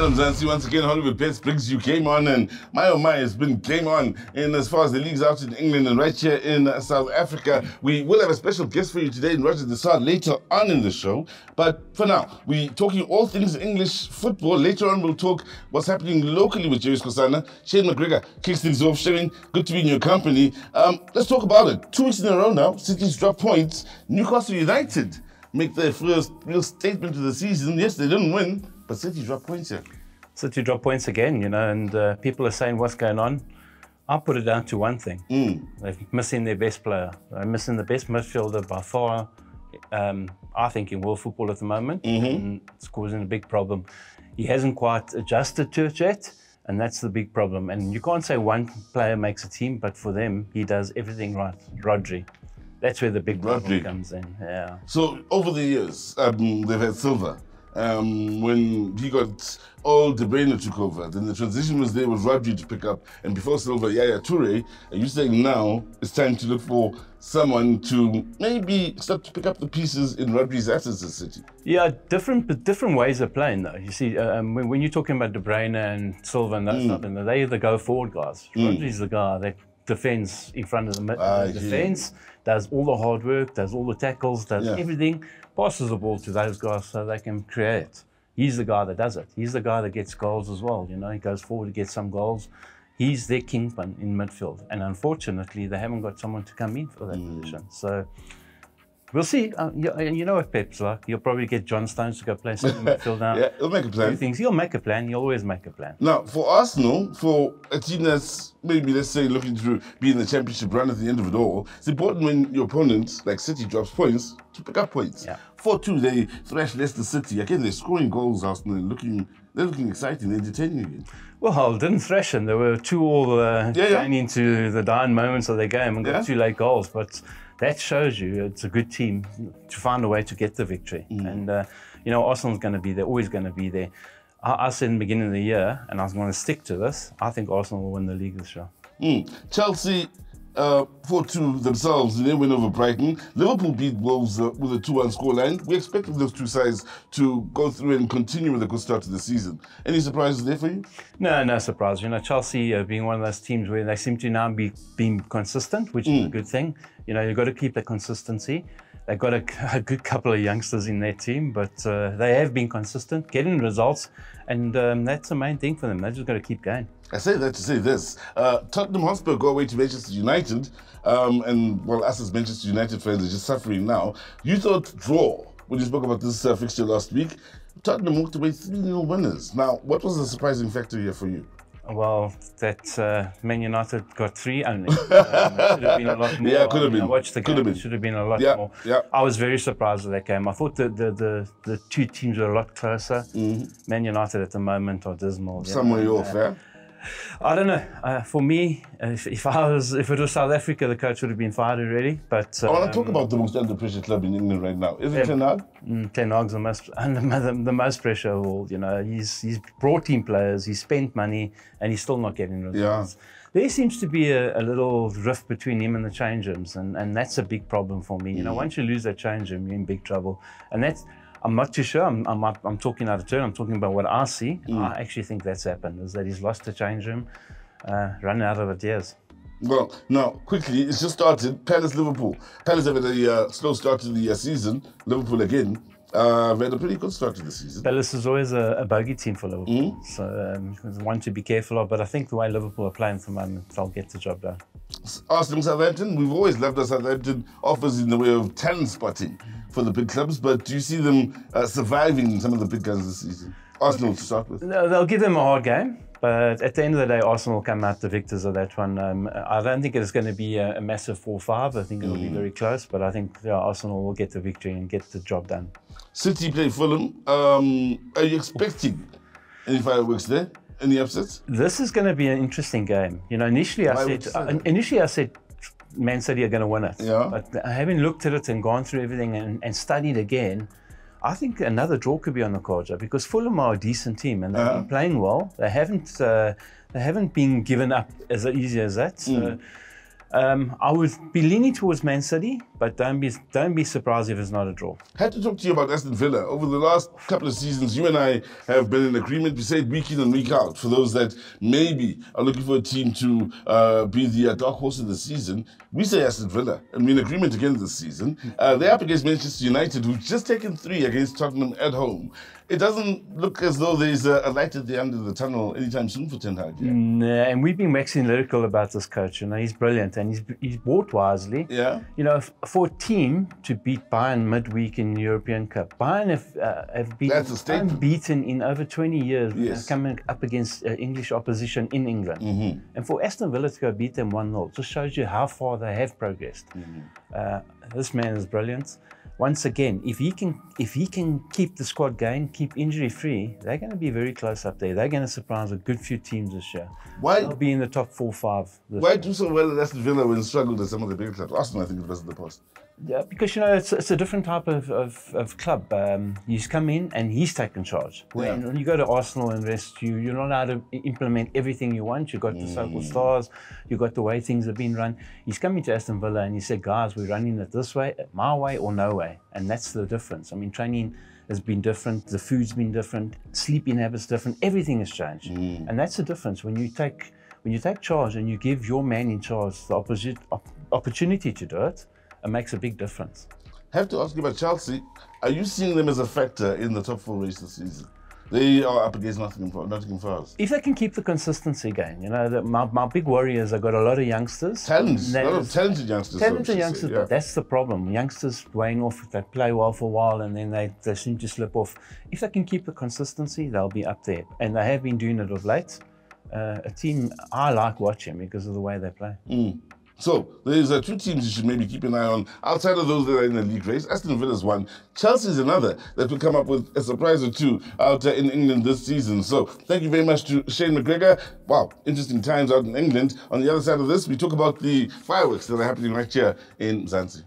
Adam Zansi, once again, Hollywood Bets brings you Game On, and my oh my, it's been Game On in as far as the leagues out in England and right here in South Africa. We will have a special guest for you today in Roger Desart later on in the show, but for now, we're talking all things English football. Later on, we'll talk what's happening locally with Jerry Skosana. Shane McGregor kicks things off. Shane, good to be in your company. Let's talk about it. 2 weeks in a row now, City's dropped points. Newcastle United make their first real statement of the season. Yes, they didn't win, but City dropped points here. City dropped points again, and people are saying, what's going on? I'll put it down to one thing. They're missing their best player. They're missing the best midfielder by far, I think, in world football at the moment. And it's causing a big problem. He hasn't quite adjusted to it yet, and that's the big problem. And you can't say one player makes a team, but for them, he does everything right. Rodri. That's where the big problem comes in. Yeah. So over the years, they've had Silva. When he got old, De Bruyne took over. Then the transition was there with Rodri to pick up, and before Silva, Yaya Toure. Are you saying now it's time to look for someone to maybe start to pick up the pieces in Rodri's absence at City? Yeah, different ways of playing though. You see, when you're talking about De Bruyne and Silva and that stuff, and they're the go forward guys. Rodri's the guy that defends in front of the defense, does all the hard work, does all the tackles, does everything, passes the ball to those guys so they can create. He's the guy that does it. He's the guy that gets goals as well. You know, he goes forward to get some goals. He's their kingpin in midfield, and unfortunately, they haven't got someone to come in for that position. So we'll see. You know what Pep's like. You'll probably get John Stones to go play centre midfield now. Yeah, he'll make a plan. He'll make a plan. He'll always make a plan. Now, for Arsenal, for a team that's maybe, let's say, looking to be in the championship run at the end of it all, it's important when your opponent, like City, drops points, to pick up points. 4-2, they thrashed Leicester City. Again, they're scoring goals, Arsenal, and they're looking exciting, they're entertaining again. Well, didn't thrash them. They were 2-2 going into the dying moments of their game and got 2 late goals, but that shows you it's a good team to find a way to get the victory. And, you know, Arsenal's going to be there, always going to be there. I said in the beginning of the year, and I was going to stick to this, I think Arsenal will win the league this year. Chelsea 4-2 themselves in their win over Brighton. Liverpool beat Wolves with a 2-1 scoreline. We expected those two sides to go through and continue with a good start to the season. Any surprises there for you? No surprise. You know, Chelsea being one of those teams where they seem to now be being consistent, which is a good thing. You know, you've got to keep the consistency. They've got a good couple of youngsters in their team, but they have been consistent, getting results, and that's the main thing for them. They've just got to keep going. I say that to say this. Tottenham Hotspur go away to Manchester United, and well, us as Manchester United fans are just suffering now. You thought draw when you spoke about this fixture last week. Tottenham walked away 3-0 winners. Now, what was the surprising factor here for you? Well, that Man United got 3 only. It should have been a lot more. Yeah, could have been. I watched the game. It should have been a lot more. I was very surprised with that game. I thought the two teams were a lot closer. Man United at the moment are dismal. Somewhere off, yeah? I don't know. For me, if it was South Africa, the coach would have been fired already. But I want to talk about the most under pressure club in England right now. Is it Ten Hag? Ten Hag's the most pressure of all. You know, he's brought in players, he's spent money, and he's still not getting results. There seems to be a little rift between him and the change rooms, and that's a big problem for me. You know, once you lose that change room, you're in big trouble, and that's. I'm not too sure. I'm talking out of turn. I'm talking about what I see. I actually think that's happened, is that he's lost the change room, run out of ideas. Well, now, quickly, it's just started. Palace-Liverpool. Palace have had a slow start to the season. Liverpool again. They've had a pretty good start to the season. Palace is always a bogey team for Liverpool. So one to be careful of. But I think the way Liverpool are playing at the moment, they'll get the job done. Arsenal, Southampton, we've always loved our Southampton offers in the way of talent spotting for the big clubs, but do you see them surviving some of the big guns this season? Arsenal to start with. They'll give them a hard game, but at the end of the day, Arsenal will come out the victors of that one. I don't think it's going to be a massive 4-5. I think it'll be very close, but I think Arsenal will get the victory and get the job done. City play Fulham. Are you expecting any fireworks there? Any upsets? This is going to be an interesting game. You know, initially I said Man City are going to win it. But having looked at it and gone through everything and studied again, I think another draw could be on the cards, because Fulham are a decent team and they've been playing well. They haven't been given up as easy as that. So I would be leaning towards Man City, but don't be surprised if it's not a draw. I had to talk to you about Aston Villa. Over the last couple of seasons, you and I have been in agreement. We say it week in and week out. For those that maybe are looking for a team to be the dark horse of the season, we say Aston Villa. And we're in agreement again this season. They're up against Manchester United, who've just taken 3 against Tottenham at home. It doesn't look as though there's a light at the end of the tunnel anytime soon for Ten Hag. Yeah? Nah, and we've been waxing lyrical about this coach. You know, he's brilliant and he's bought wisely. Yeah. You know, for a team to beat Bayern midweek in the European Cup, Bayern have been unbeaten in over 20 years. Yes. Coming up against English opposition in England. And for Aston Villa to go beat them 1-0 just shows you how far they have progressed. This man is brilliant. Once again, if he can keep the squad going, keep injury free, they're going to be very close up there. They're going to surprise a good few teams this year. They'll be in the top 4-5. Why do so well at Aston Villa when struggled at some of the bigger clubs? Arsenal, I think, it was in the past. Yeah, because you know it's a different type of club. He's come in and he's taken charge. When you go to Arsenal and rest, you're not allowed to implement everything you want. You've got the so-called stars. You've got the way things have been run. He's come into Aston Villa and he said, guys, we're running it this way, my way or no way. And that's the difference. I mean, training has been different. The food's been different. Sleeping habits different. Everything has changed. And that's the difference. When you take charge and you give your man in charge the opportunity to do it, it makes a big difference. I have to ask you about Chelsea. Are you seeing them as a factor in the top 4 race this season? They are up against Nottingham Forest. If they can keep the consistency going, you know, my big worry is they've got a lot of youngsters. A lot of talented youngsters. Talented youngsters, but that's the problem. Youngsters wane off, they play well for a while and then they seem to slip off. If they can keep the consistency, they'll be up there. And they have been doing it of late. A team I like watching because of the way they play. So, there's 2 teams you should maybe keep an eye on outside of those that are in the league race. Aston Villa's one. Chelsea's another that will come up with a surprise or 2 out in England this season. So, thank you very much to Shane McGregor. Wow, interesting times out in England. On the other side of this, we talk about the fireworks that are happening right here in Mzansi.